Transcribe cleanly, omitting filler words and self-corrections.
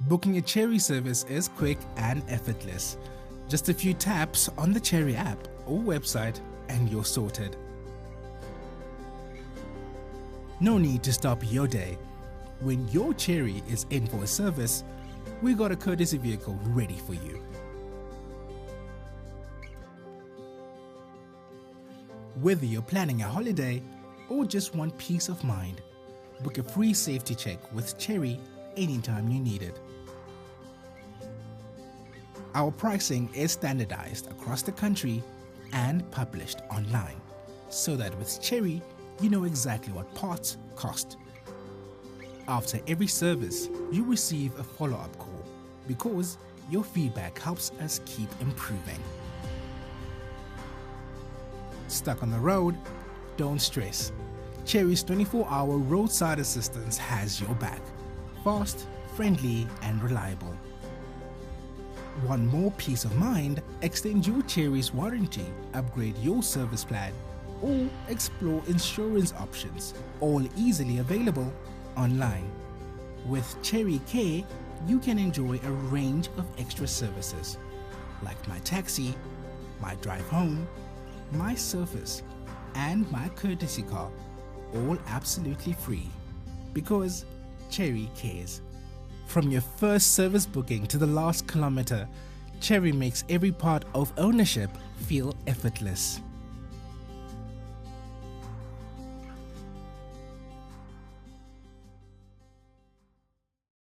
Booking a Chery service is quick and effortless. Just a few taps on the Chery app or website and you're sorted. No need to stop your day. When your Chery is in for a service, we got a courtesy vehicle ready for you. Whether you're planning a holiday or just want peace of mind, book a free safety check with Chery anytime you need it. Our pricing is standardized across the country and published online, so that with Chery, you know exactly what parts cost. After every service, you receive a follow-up call because your feedback helps us keep improving. Stuck on the road? Don't stress. Chery's 24-hour roadside assistance has your back. Fast, friendly, and reliable. Want more peace of mind? Extend your Chery's warranty, upgrade your service plan, or explore insurance options, all easily available online. With Chery Care, you can enjoy a range of extra services like my taxi, my drive home, my service, and my courtesy car, all absolutely free because Chery cares. From your first service booking to the last kilometer, Chery makes every part of ownership feel effortless.